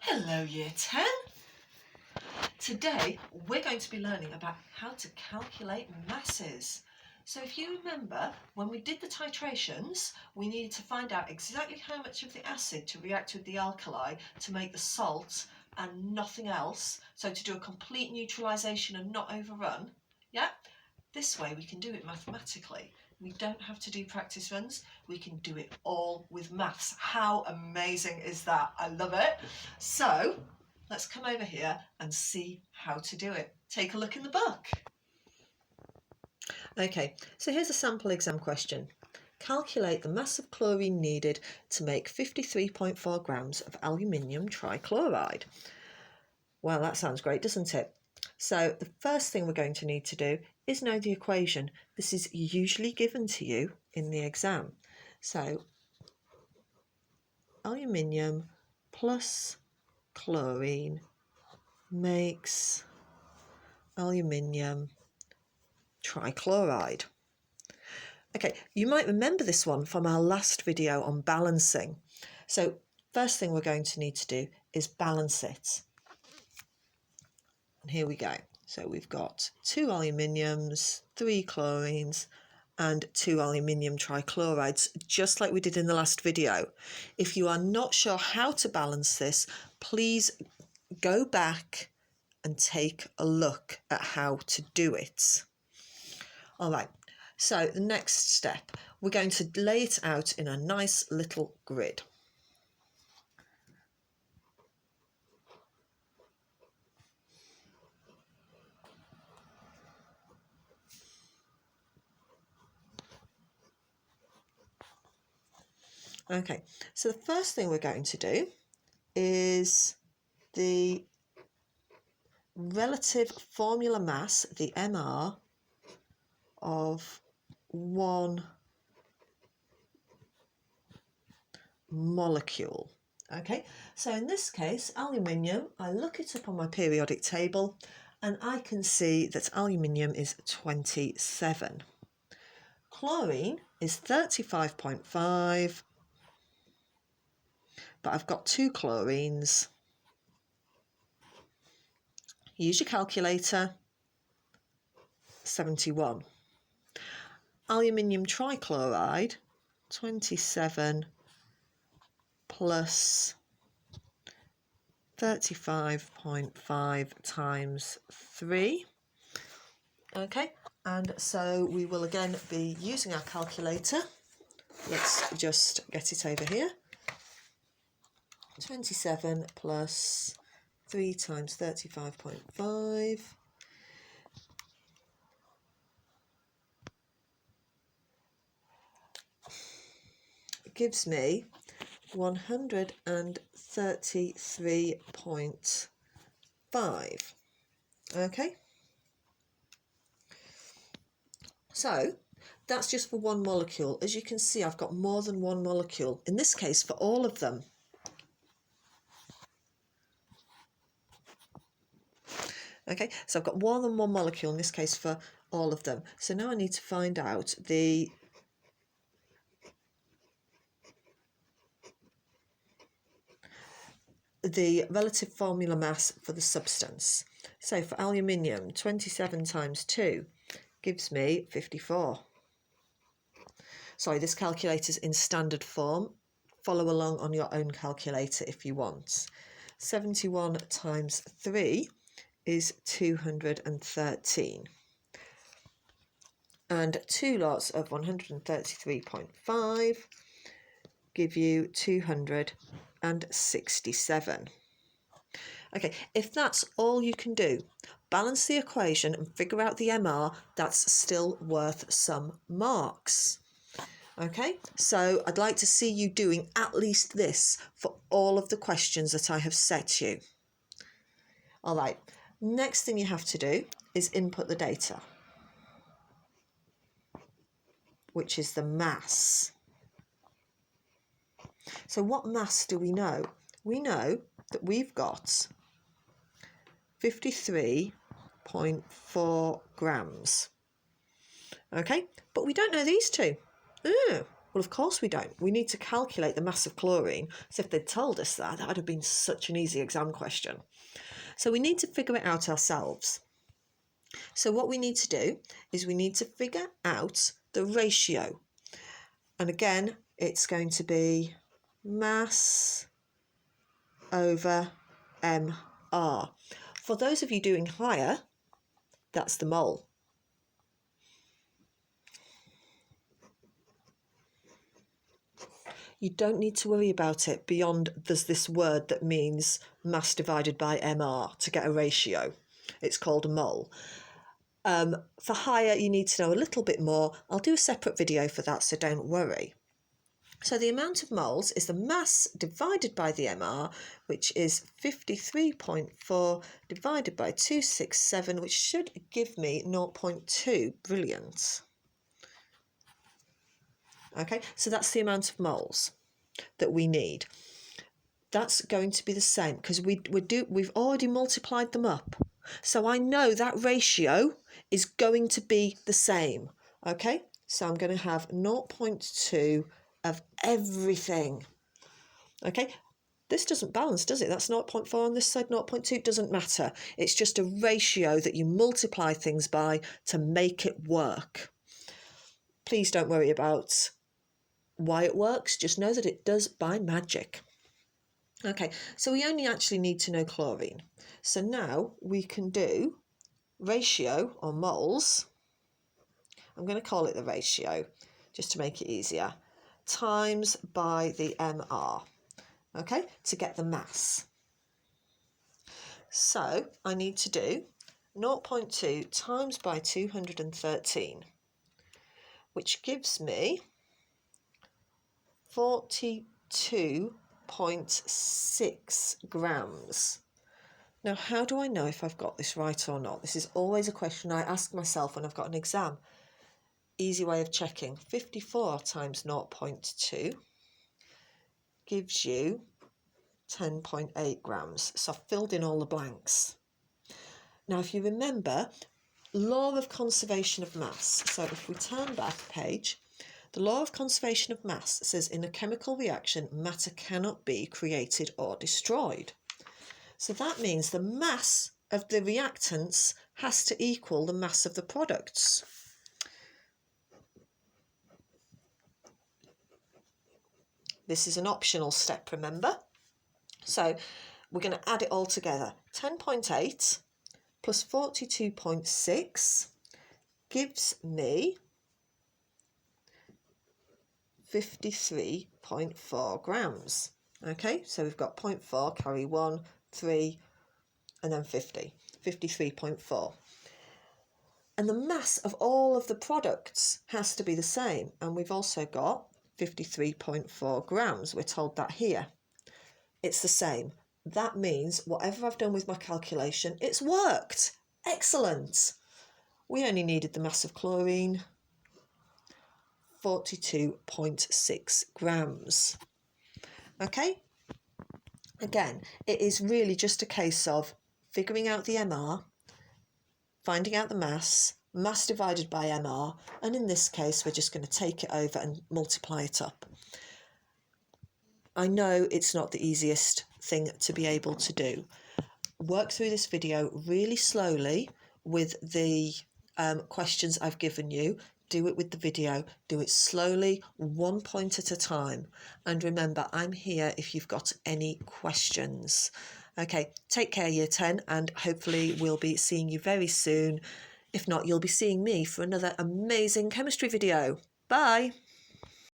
Hello Year 10! Today we're going to be learning about how to calculate masses. So if you remember, when we did the titrations, we needed to find out exactly how much of the acid to react with the alkali to make the salt and nothing else, so to do a complete neutralisation and not overrun. Yeah? This way we can do it mathematically. We don't have to do practice runs, we can do it all with maths. How amazing is that? I love it. So let's come over here and see how to do it. Take a look in the book. Okay, so here's a sample exam question. Calculate the mass of chlorine needed to make 53.4 grams of aluminium trichloride. Well, that sounds great, doesn't it? So the first thing we're going to need to do is know the equation. This is usually given to you in the exam. So aluminium plus chlorine makes aluminium trichloride. Okay, you might remember this one from our last video on balancing. So first thing we're going to need to do is balance it. And here we go. So we've got 2 aluminiums, 3 chlorines, and 2 aluminium trichlorides, just like we did in the last video. If you are not sure how to balance this, please go back and take a look at how to do it. All right, so the next step, we're going to lay it out in a nice little grid. Okay, so the first thing we're going to do is the relative formula mass, the MR, of one molecule. Okay, so in this case, aluminium, I look it up on my periodic table and I can see that aluminium is 27. Chlorine is 35.5, but I've got 2 chlorines. Use your calculator, 71. Aluminium trichloride, 27 plus 35.5 times 3. Okay, and so we will again be using our calculator. Let's just get it over here. 27 plus 3 times 35.5. Gives me 133.5. Okay, so that's just for one molecule. As you can see, I've got more than one molecule, in this case for all of them. Okay, so I've got more than one molecule, in this case for all of them. So now I need to find out the relative formula mass for the substance. So for aluminium, 27 times 2 gives me 54. Sorry, this calculator's in standard form. Follow along on your own calculator if you want. 71 times 3 is 213. And 2 lots of 133.5 give you 267. Okay, if that's all you can do, balance the equation and figure out the MR, that's still worth some marks. Okay, so I'd like to see you doing at least this for all of the questions that I have set you. All right, next thing you have to do is input the data, which is the mass. So what mass do we know? We know that we've got 53.4 grams. Okay, but we don't know these two. Well, of course we don't. We need to calculate the mass of chlorine. So if they'd told us that, that would have been such an easy exam question. So we need to figure it out ourselves. So what we need to do is we need to figure out the ratio. And again, it's going to be mass over mR. For those of you doing higher, that's the mole. You don't need to worry about it beyond there's this word that means mass divided by mR to get a ratio. It's called a mole. For higher, you need to know a little bit more. I'll do a separate video for that, so don't worry. So the amount of moles is the mass divided by the mR, which is 53.4 divided by 267, which should give me 0.2. Brilliant. Okay, so that's the amount of moles that we need. That's going to be the same because we've already multiplied them up. So I know that ratio is going to be the same. Okay, so I'm going to have 0.2 of everything. Okay, this doesn't balance, does it? That's 0.4 on this side, 0.2, doesn't matter. It's just a ratio that you multiply things by to make it work. Please don't worry about why it works, just know that it does by magic. Okay, so we only actually need to know chlorine. So now we can do ratio or moles. I'm going to call it the ratio just to make it easier. Times by the mR, okay, to get the mass. So I need to do 0.2 times by 213, which gives me 42.6 grams. Now, how do I know if I've got this right or not? This is always a question I ask myself when I've got an exam. Easy way of checking. 54 times 0.2 gives you 10.8 grams. So I've filled in all the blanks. Now, if you remember, law of conservation of mass. So if we turn back a page, the law of conservation of mass says in a chemical reaction, matter cannot be created or destroyed. So that means the mass of the reactants has to equal the mass of the products. This is an optional step, remember? So we're going to add it all together. 10.8 plus 42.6 gives me 53.4 grams. Okay, so we've got 0.4, carry 1, 3, and then 50. 53.4. And the mass of all of the products has to be the same. And we've also got 53.4 grams. We're told that here. It's the same. That means whatever I've done with my calculation, it's worked. Excellent. We only needed the mass of chlorine, 42.6 grams. Okay? Again, it is really just a case of figuring out the MR, finding out the mass divided by MR, and in this case, we're just going to take it over and multiply it up. I know it's not the easiest thing to be able to do. Work through this video really slowly with the questions I've given you. Do it with the video. Do it slowly, 1 point at a time. And remember, I'm here if you've got any questions. Okay, take care, Year 10, and hopefully we'll be seeing you very soon. If not, you'll be seeing me for another amazing chemistry video. Bye!